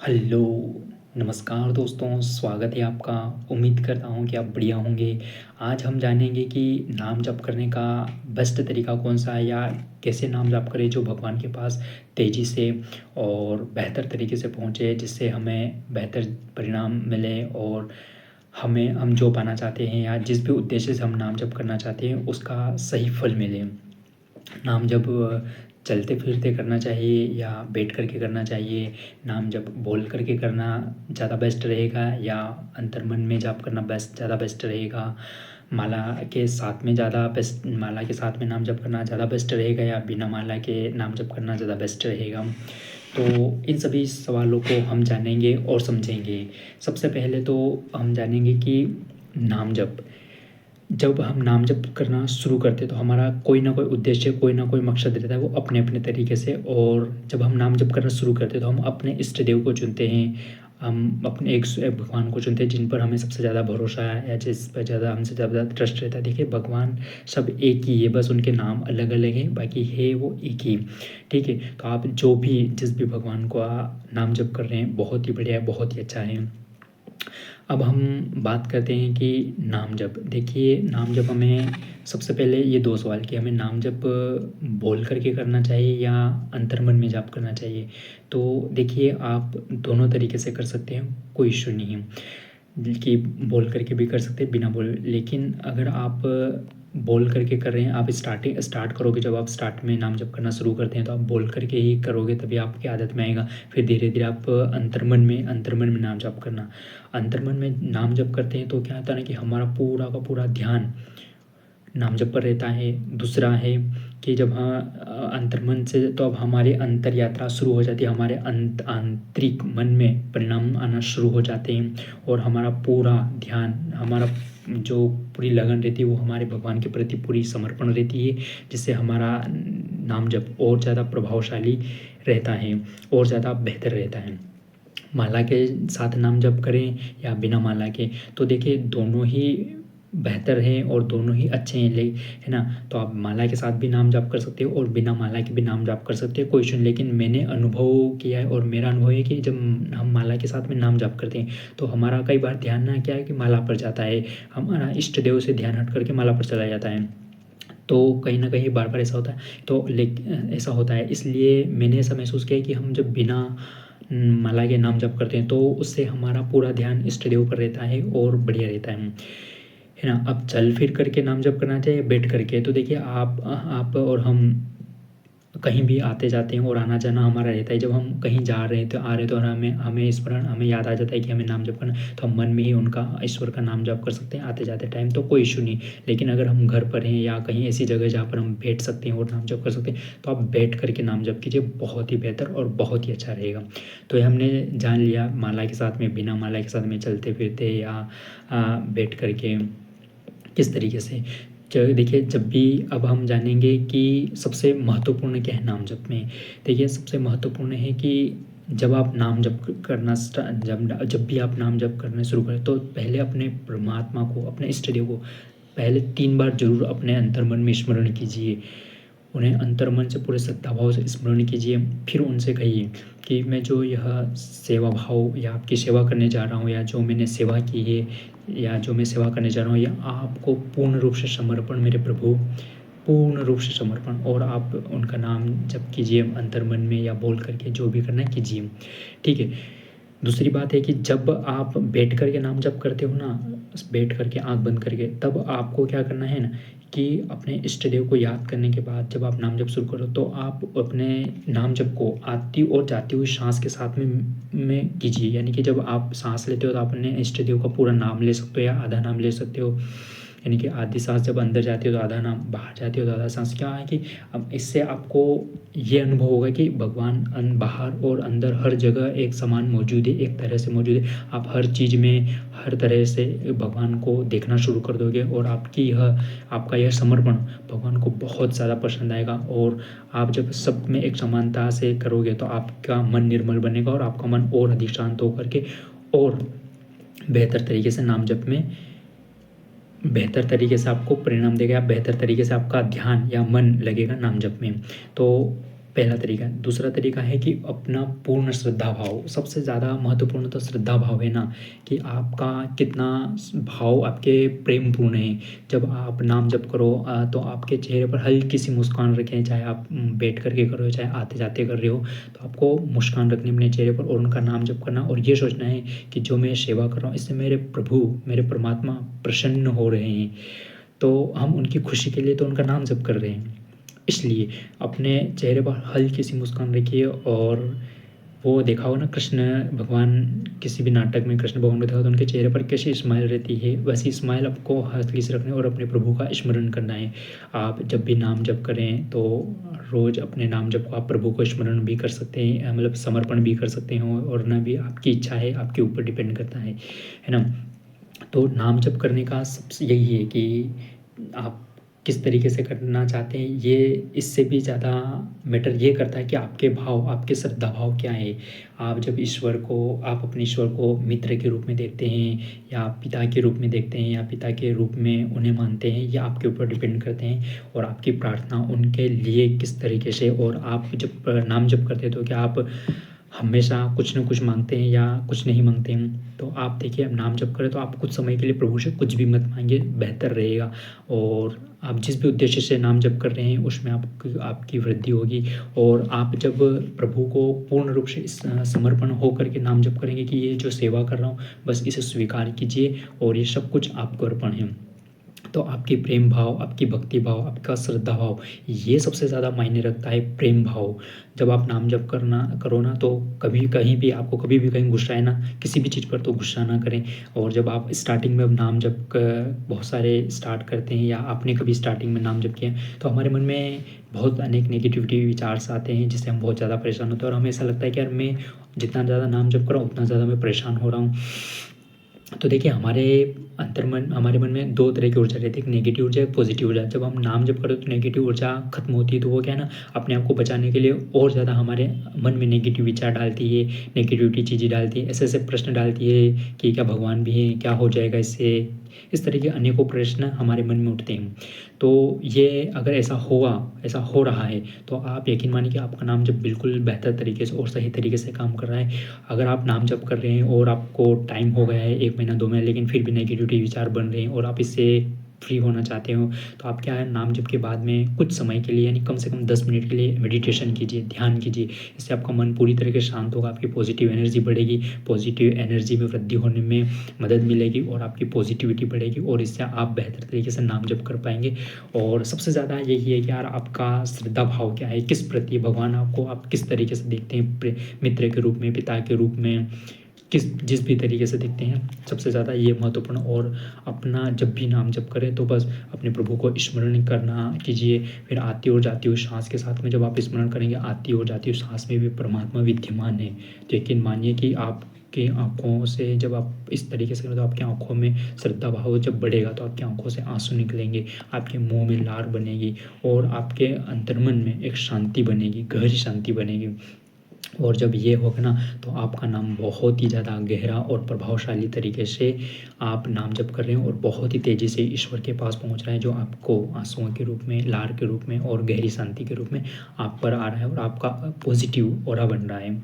Hello, नमस्कार दोस्तों, स्वागत है आपका। उम्मीद करता हूँ कि आप बढ़िया होंगे। आज हम जानेंगे कि नाम जप करने का बेस्ट तरीका कौन-सा है या कैसे नाम जप करें जो भगवान के पास तेज़ी से और बेहतर तरीके से पहुँचे, जिससे हमें बेहतर परिणाम मिले और हम जो पाना चाहते हैं या जिस भी उद्देश्य से हम नाम जप करना चाहते हैं, उसका सही फल मिले। नाम जप चलते-फिरते करना चाहिए या बैठ कर के करना चाहिए? नाम जप बोल कर के करना ज़्यादा बेस्ट रहेगा या अंतर्मन में जाप करना ज़्यादा बेस्ट रहेगा? माला के साथ में नाम जप करना ज़्यादा बेस्ट रहेगा या बिना माला के नाम जप करना ज़्यादा बेस्ट रहेगा? तो इन सभी सवालों को हम जानेंगे और समझेंगे। सबसे पहले तो हम जानेंगे कि नाम जप जब हम नाम जप करना शुरू करते हैं तो हमारा कोई ना कोई उद्देश्य, कोई ना कोई मकसद रहता है, वो अपने-अपने तरीके से। और जब हम नाम जप करना शुरू करते हैं तो हम अपने इष्ट देव को चुनते हैं। हम अपने एक भगवान को चुनते हैं जिन पर हमें सबसे ज़्यादा भरोसा है या जिस पर ज़्यादा हमसे ज़्यादा ट्रस्ट रहता है। देखिए, भगवान सब एक ही है, बस उनके नाम अलग-अलग हैं, बाकी है वो एक ही। ठीक है? तो आप जिस भी भगवान का नाम जप कर रहे हैं, बहुत ही बढ़िया है, बहुत ही अच्छा है। अब हम बात करते हैं कि नाम जप। देखिए, नाम जप हमें सबसे पहले ये 2 सवाल कि हमें नाम जप बोल कर के करना चाहिए या अंतर्मन में जाप करना चाहिए। तो देखिए, आप दोनों तरीके से कर सकते हैं, कोई इश्यू नहीं है। कि बोल कर के भी कर सकते हैं, बिना बोले। लेकिन अगर आप बोल कर के कर रहे हैं, आप स्टार्ट करोगे, जब आप स्टार्ट में नाम जप करना शुरू करते हैं तो आप बोल कर के ही करोगे, तभी आपकी आदत में आएगा। फिर धीरे-धीरे आप अंतर्मन में नाम जप करना। अंतर्मन में नाम जप करते हैं तो क्या होता है ना कि हमारा पूरा का पूरा ध्यान नाम जप पर रहता है। दूसरा है कि जब अंतर्मन से तो अब हमारी अंतर यात्रा शुरू हो जाती है, हमारे आंतरिक मन में परिणाम आना शुरू हो जाते हैं और हमारा पूरा ध्यान, हमारा जो पूरी लगन रहती है वो हमारे भगवान के प्रति पूरी समर्पण रहती है, जिससे हमारा नाम जप और ज़्यादा प्रभावशाली रहता है और ज़्यादा बेहतर रहता है। माला के साथ नाम जप करें या बिना माला के, तो देखिए दोनों ही बेहतर हैं और दोनों ही अच्छे हैं, है ना? तो आप माला के साथ भी नाम जप कर सकते हो और बिना माला के भी नाम जप कर सकते हो, कोई इश्यू नहीं। लेकिन मैंने अनुभव किया है और मेरा अनुभव है कि जब हम माला के साथ में नाम जप करते हैं तो हमारा कई बार ध्यान ना क्या है कि माला पर जाता है, हमारा इष्ट देव से ध्यान हट करके माला पर चला जाता है। तो कहीं न कहीं बार-बार ऐसा होता है, तो ऐसा होता है, इसलिए मैंने ऐसा महसूस किया है कि हम जब बिना माला के नाम जप करते हैं तो उससे हमारा पूरा ध्यान इष्ट देव पर रहता है और बढ़िया रहता है ना? अब चल फिर करके नाम जप करना चाहिए, बैठ करके, तो देखिए आप और हम कहीं भी आते-जाते हैं और आना-जाना हमारा रहता है। जब हम कहीं जा रहे हैं तो आ रहे हैं तो हमें याद आ जाता है कि हमें नाम जप करना है, तो हम मन में ही उनका ईश्वर का नाम जप कर सकते हैं आते-जाते टाइम, तो कोई इश्यू नहीं। लेकिन अगर हम घर पर हैं या कहीं ऐसी जगह जहाँ पर हम बैठ सकते हैं और नाम जप कर सकते हैं, तो आप बैठ कर के नाम जप कीजिए, बहुत ही बेहतर और बहुत ही अच्छा रहेगा। तो ये हमने जान लिया माला के साथ में, बिना माला के साथ में, चलते-फिरते या बैठ कर के किस तरीके से। देखिए, जब भी अब हम जानेंगे कि सबसे महत्वपूर्ण क्या है नाम जप में। देखिए, सबसे महत्वपूर्ण है कि जब आप नाम जप करना स्टा जब जब भी आप नाम जप करना शुरू करें तो पहले अपने परमात्मा को, अपने इष्ट देव को पहले 3 बार ज़रूर अपने अंतर्मन में स्मरण कीजिए। उन्हें अंतर्मन से पूरे श्रद्धाभाव से स्मरण कीजिए। फिर उनसे कहिए कि मैं जो यह सेवा भाव या आपकी सेवा करने जा रहा हूँ या जो मैंने सेवा की है या जो मैं सेवा करने जा रहा हूँ, या आपको पूर्ण रूप से समर्पण मेरे प्रभु, पूर्ण रूप से समर्पण। और आप उनका नाम जप कीजिए अंतर्मन में या बोल करके, जो भी करना है कीजिए। ठीक है? दूसरी बात है कि जब आप बैठ कर के नाम जप करते हो ना, बैठ कर के आँख बंद करके, तब आपको क्या करना है ना कि अपने इष्ट देव को याद करने के बाद जब आप नाम जप शुरू करो तो आप अपने नाम जप को आती और जाती हुई साँस के साथ में कीजिए। यानी कि जब आप साँस लेते हो तो आप अपने इष्ट देव का पूरा नाम ले सकते हो या आधा नाम ले सकते हो। यानी कि आधी साँस जब अंदर जाती है तो आधा नाम, बाहर जाती है तो आधा साँस। क्या है कि अब इससे आपको ये अनुभव होगा कि भगवान बाहर और अंदर हर जगह एक समान मौजूद है, एक तरह से मौजूद है। आप हर चीज़ में हर तरह से भगवान को देखना शुरू कर दोगे और आपका यह समर्पण भगवान को बहुत ज़्यादा पसंद आएगा। और आप जब सब में एक समानता से करोगे तो आपका मन निर्मल बनेगा और आपका मन और अधिक शांत होकर के और बेहतर तरीके से नाम जप में बेहतर तरीके से आपको परिणाम देगा, या बेहतर तरीके से आपका ध्यान या मन लगेगा नाम जप में। तो पहला तरीका। दूसरा तरीका है कि अपना पूर्ण श्रद्धा भाव, सबसे ज़्यादा महत्वपूर्ण तो श्रद्धा भाव है ना, कि आपका कितना भाव आपके प्रेम पूर्ण है। जब आप नाम जप करो तो आपके चेहरे पर हल्की सी मुस्कान रखें, चाहे आप बैठ करके कर रहे हो, चाहे आते जाते कर रहे हो, तो आपको मुस्कान रखनी अपने चेहरे पर और उनका नाम जप करना, और ये सोचना है कि जो मैं सेवा कर रहा हूँ इससे मेरे प्रभु, मेरे परमात्मा प्रसन्न हो रहे हैं, तो हम उनकी खुशी के लिए तो उनका नाम जप कर रहे हैं। इसलिए अपने चेहरे पर हल्की सी मुस्कान रखिए। और वो देखा होगा ना, कृष्ण भगवान, किसी भी नाटक में कृष्ण भगवान को देखा तो उनके चेहरे पर कैसी स्माइल रहती है, वैसी स्माइल आपको हल्की से रखनी और अपने प्रभु का स्मरण करना है। आप जब भी नाम जप करें तो रोज़ अपने नाम जप को आप प्रभु को स्मरण भी कर सकते हैं, मतलब समर्पण भी कर सकते हैं, और ना भी आपकी इच्छा है, आपके ऊपर डिपेंड करता है ना। तो नाम जप करने का सबसे यही है कि आप किस तरीके से करना चाहते हैं, ये इससे भी ज़्यादा मैटर ये करता है कि आपके भाव, आपके श्रद्धा भाव क्या है। आप जब ईश्वर को, आप अपने ईश्वर को मित्र के रूप में देखते हैं, या पिता के रूप में देखते हैं, या पिता के रूप में उन्हें मानते हैं, या आपके ऊपर डिपेंड करते हैं। और आपकी प्रार्थना उनके लिए किस तरीके से, और आप जब नाम जप करते हैं तो क्या आप हमेशा कुछ न कुछ मांगते हैं या कुछ नहीं मांगते हैं। तो आप देखिए, अब नाम जप करें तो आप कुछ समय के लिए प्रभु से कुछ भी मत मांगिए, बेहतर रहेगा। और आप जिस भी उद्देश्य से नाम जप कर रहे हैं उसमें आपकी वृद्धि होगी। और आप जब प्रभु को पूर्ण रूप से समर्पण होकर के नाम जप करेंगे कि ये जो सेवा कर रहा हूँ बस इसे स्वीकार कीजिए और ये सब कुछ आपको अर्पण है, तो आपकी प्रेम भाव, आपकी भक्ति भाव, आपका श्रद्धा भाव, ये सबसे ज़्यादा मायने रखता है। प्रेम भाव, जब आप नाम जप करो ना, तो कभी कहीं भी आपको कभी भी कहीं गुस्सा है ना, किसी भी चीज़ पर, तो गुस्सा ना करें। और जब आप स्टार्टिंग में अब नाम जप बहुत सारे स्टार्ट करते हैं, या आपने कभी स्टार्टिंग में नाम जप किया, तो हमारे मन में बहुत अनेक नेगेटिविटी विचार्स आते हैं जिससे हम बहुत ज़्यादा परेशान होते हैं, और हमें ऐसा लगता है कि यार मैं जितना ज़्यादा नाम जप कर रहा हूँ उतना ज़्यादा मैं परेशान हो रहा हूँ। तो देखिए, हमारे मन में दो तरह की ऊर्जा रहती है, एक नेगेटिव ऊर्जा, एक पॉजिटिव ऊर्जा। जब हम नाम जप करें तो नेगेटिव ऊर्जा खत्म होती है, तो वो क्या है ना, अपने आप को बचाने के लिए और ज़्यादा हमारे मन में नेगेटिव विचार डालती है, नेगेटिविटी चीज़ें डालती है, ऐसे ऐसे प्रश्न डालती है कि क्या भगवान भी है, क्या हो जाएगा इससे, इस तरह के अनेकों प्रश्न हमारे मन में उठते हैं। तो ये अगर ऐसा हो रहा है, तो आप यकीन मानिए कि आपका नाम जप बिल्कुल बेहतर तरीके से और सही तरीके से काम कर रहा है। अगर आप नाम जप कर रहे हैं और आपको टाइम हो गया है 1 महीना 2 महीना, लेकिन फिर भी नेगेटिविटी विचार बन रहे हैं और आप इससे फ्री होना चाहते हो, तो आप क्या है, नाम जप के बाद में कुछ समय के लिए, यानी कम से कम 10 मिनट के लिए मेडिटेशन कीजिए, ध्यान कीजिए। इससे आपका मन पूरी तरह से शांत होगा, आपकी पॉजिटिव एनर्जी बढ़ेगी, पॉजिटिव एनर्जी में वृद्धि होने में मदद मिलेगी और आपकी पॉजिटिविटी बढ़ेगी, और इससे आप बेहतर तरीके से नाम जप कर पाएंगे। और सबसे ज़्यादा यही है कि यार, आपका श्रद्धा भाव क्या है, किस प्रति भगवान आपको आप किस तरीके से देखते हैं, मित्र के रूप में, पिता के रूप में, जिस भी तरीके से दिखते हैं, सबसे ज़्यादा ये महत्वपूर्ण। और अपना जब भी नाम जप करें तो बस अपने प्रभु को स्मरण करना कीजिए। फिर आती और जाती हुई सांस के साथ में जब आप स्मरण करेंगे, आती और जाती हुई सांस में भी परमात्मा विद्यमान है। तो यकीन मानिए कि आपकी आँखों से जब आप इस तरीके से करें तो आपकी आँखों में श्रद्धा भाव जब बढ़ेगा तो आपकी आँखों से आंसू निकलेंगे, आपके मुंह में लार बनेगी, और आपके अंतर्मन में एक शांति बनेगी, गहरी शांति बनेगी। और जब ये होगा ना, तो आपका नाम बहुत ही ज़्यादा गहरा और प्रभावशाली तरीके से आप नाम जप कर रहे हैं और बहुत ही तेज़ी से ईश्वर के पास पहुंच रहा है, जो आपको आंसुओं के रूप में, लार के रूप में और गहरी शांति के रूप में आप पर आ रहा है, और आपका पॉजिटिव ऑरा बन रहा है।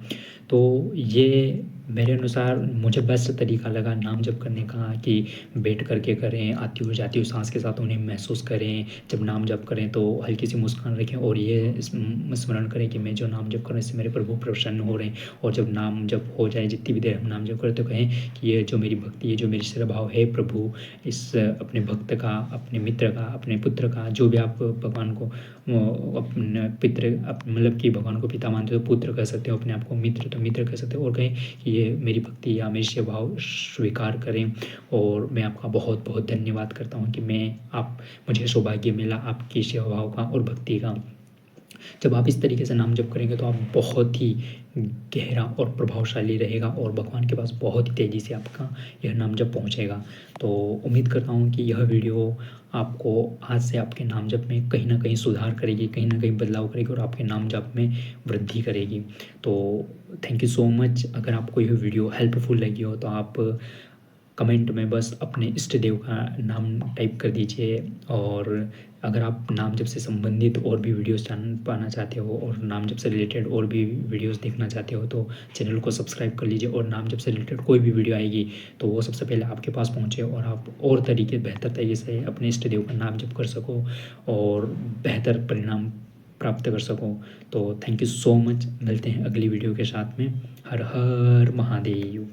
तो ये मेरे अनुसार मुझे बेस्ट तरीका लगा नाम जप करने का, कि बैठ करके करें, आती हुई जाती हुई सांस के साथ उन्हें महसूस करें। जब नाम जप करें तो हल्की सी मुस्कान रखें, और ये स्मरण करें कि मैं जो नाम जप कर रहा हूँ इससे मेरे प्रभु प्रसन्न हो रहे हैं। और जब नाम जप हो जाए, जितनी भी देर हम नाम जप करें, तो कहें कि ये जो मेरी भक्ति है, जो मेरी श्रद्धा भाव है प्रभु, इस अपने भक्त का, अपने मित्र का, अपने पुत्र का, जो भी आप भगवान को अपने पितृ, मतलब कि भगवान को पिता मानते हो तो पुत्र कह सकते हो, अपने आप को मित्र तो मित्र कह सकते हो, और कहें कि ये मेरी भक्ति या मेरी सेवा भाव स्वीकार करें। और मैं आपका बहुत बहुत धन्यवाद करता हूँ कि मुझे सौभाग्य मिला आपकी सेवा भाव का और भक्ति का। जब आप इस तरीके से नाम जप करेंगे तो आप बहुत ही गहरा और प्रभावशाली रहेगा, और भगवान के पास बहुत ही तेज़ी से आपका यह नाम जप पहुँचेगा। तो उम्मीद करता हूँ कि यह वीडियो आपको आज से आपके नाम जप में कहीं ना कहीं सुधार करेगी, कहीं ना कहीं बदलाव करेगी, और आपके नाम जप में वृद्धि करेगी। तो थैंक यू सो मच। अगर आपको यह वीडियो हेल्पफुल लगी हो तो आप कमेंट में बस अपने इष्ट देव का नाम टाइप कर दीजिए, और अगर आप नाम जप से संबंधित और भी वीडियोस जान पाना चाहते हो और नाम जप से रिलेटेड और भी वीडियोस देखना चाहते हो तो चैनल को सब्सक्राइब कर लीजिए, और नाम जप से रिलेटेड कोई भी वीडियो आएगी तो वो सबसे पहले आपके पास पहुँचे और आप और बेहतर तरीके से अपने इष्ट देव का नाम जप कर सको और बेहतर परिणाम प्राप्त कर सको। तो थैंक यू सो मच, मिलते हैं अगली वीडियो के साथ में। हर हर महादेव।